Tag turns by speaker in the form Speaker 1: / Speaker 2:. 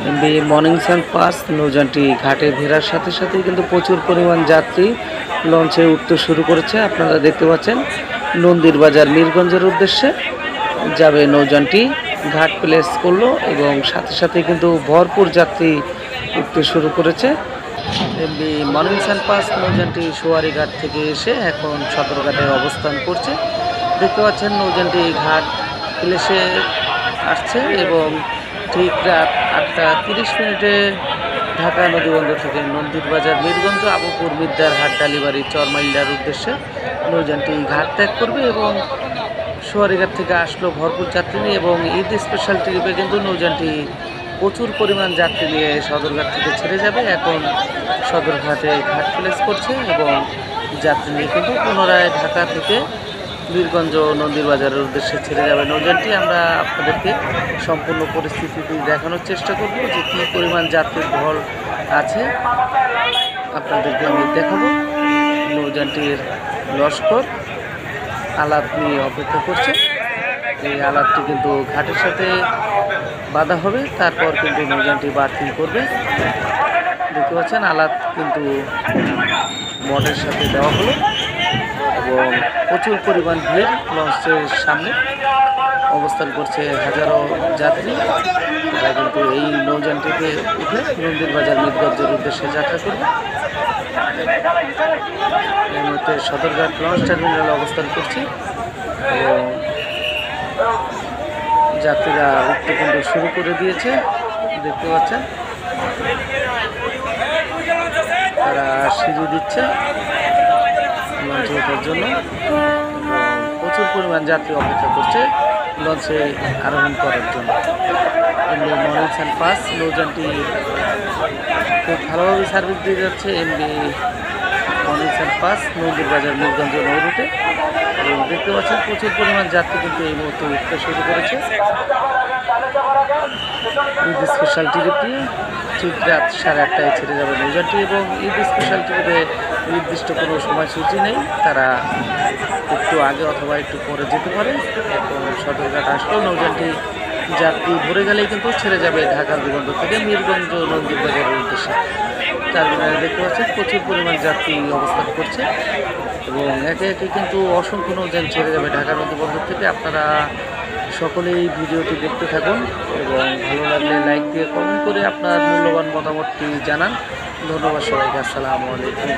Speaker 1: MB মর্নিংসান pass নৌযানটি ঘাটে ভেড়ার সাথে সাথেই কিন্তু প্রচুর পরিমাণ যাত্রী লঞ্চে উঠতে শুরু করেছে। আপনারা দেখতে পাচ্ছেন নন্দীর বাজার মিরগঞ্জের উদ্দেশ্যে যাবে নৌযানটি ঘাট প্লেস করলো এবং সাথে সাথে কিন্তু ভরপুর যাত্রী উঠতে শুরু করেছে। এমবি মর্নিংসান পাস নৌযানটি সোয়ারিঘাট থেকে এসে এখন সদরঘাটে অবস্থান করছে। দেখতে পাচ্ছেন নৌযানটি ঘাট প্লেসে আসছে এবং ঠিক রাত 8টা 30 ঢাকা নদীবন্দর থেকে নন্দীর বাজার মিরগঞ্জ আবুপুর মিদ্দার হাট ডালিবাড়ি চরমাইলার উদ্দেশ্যে নৌযানটি ঘাট ত্যাগ করবে এবং সোয়ারিঘাট থেকে আসলো ভরপুর যাত্রী নিয়ে এবং ঈদ স্পেশাল ট্রিপে কিন্তু নৌযানটি প্রচুর পরিমাণ যাত্রী নিয়ে সদরঘাট থেকে ছেড়ে যাবে। এখন সদরঘাটে ঘাট প্লেস করছে এবং যাত্রী নিয়ে কিন্তু পুনরায় ঢাকা থেকে বীরগঞ্জ নন্দীর বাজারের উদ্দেশ্যে ছেড়ে যাবে নৌযানটি। আমরা আপনাদেরকে সম্পূর্ণ পরিস্থিতিটি দেখানোর চেষ্টা করব যে কী পরিমাণ যাত্রীর ঢল আছে আপনাদেরকে আমি দেখাবো। নৌযানটির লস্কর আলাপ নিয়ে অপেক্ষা করছে। এই আলাপটি কিন্তু ঘাটের সাথে বাধা হবে, তারপর কিন্তু নৌযানটি বাতিল করবে। দেখতে পাচ্ছেন আলাপ কিন্তু মডের সাথে দেওয়া হলো এবং প্রচুর পরিমাণ ভিড় লঞ্চের সামনে অবস্থান করছে হাজারো যাত্রী। তারা কিন্তু এই নৌযানটিতে উঠে নন্দীর বাজার মিরগঞ্জের উদ্দেশ্যে যাত্রা করবে। এই মুহূর্তে সদরঘাট লঞ্চ টার্মিনালে অবস্থান করছি এবং যাত্রীরা উঠতে কিন্তু শুরু করে দিয়েছে। দেখতে পাচ্ছেন তারা সিঁড়ি দিচ্ছে লঞ্চে ওঠার জন্য। প্রচুর পরিমাণ যাত্রী অপেক্ষা করছে লঞ্চে আরোহণ করার জন্য। এমবি মর্নিংসান পাস নৌযানটি খুব ভালোভাবে সার্ভিস দিয়ে যাচ্ছে। এমবি মর্নিংসান পাস নন্দীর বাজার মিরগঞ্জ নৌ রুটে এবং দেখতে পাচ্ছেন প্রচুর পরিমাণ যাত্রী কিন্তু এই মুহূর্তে উঠতে শুরু করেছে। ঈদ স্পেশাল ট্রিপ দিয়ে ঠিক রাত 8:30টায় ছেড়ে যাবে নৌযানটি এবং ঈদ স্পেশাল ট্রিপে নির্দিষ্ট কোনো সময়সূচি নেই, তারা একটু আগে অথবা একটু পরে যেতে পারে। এখন সদরঘাট আসলেও নৌযানটি যাত্রী ভরে গেলেই কিন্তু ছেড়ে যাবে ঢাকার বিমানবন্দর থেকে মিরগঞ্জ নন্দীর বাজারের উদ্দেশ্যে। টার্মিনালে দেখতে পাচ্ছেন প্রচুর পরিমাণ যাত্রী অবস্থান করছে এবং একে একে কিন্তু অসংখ্য নৌযান ছেড়ে যাবে ঢাকা নদীবন্দর থেকে। আপনারা সকলেই ভিডিওটি দেখতে থাকুন এবং ভালো লাগলে লাইক দিয়ে কমেন্ট করে আপনার মূল্যবান মতামতটি জানান। ধন্যবাদ সবাইকে। আসসালামু আলাইকুম।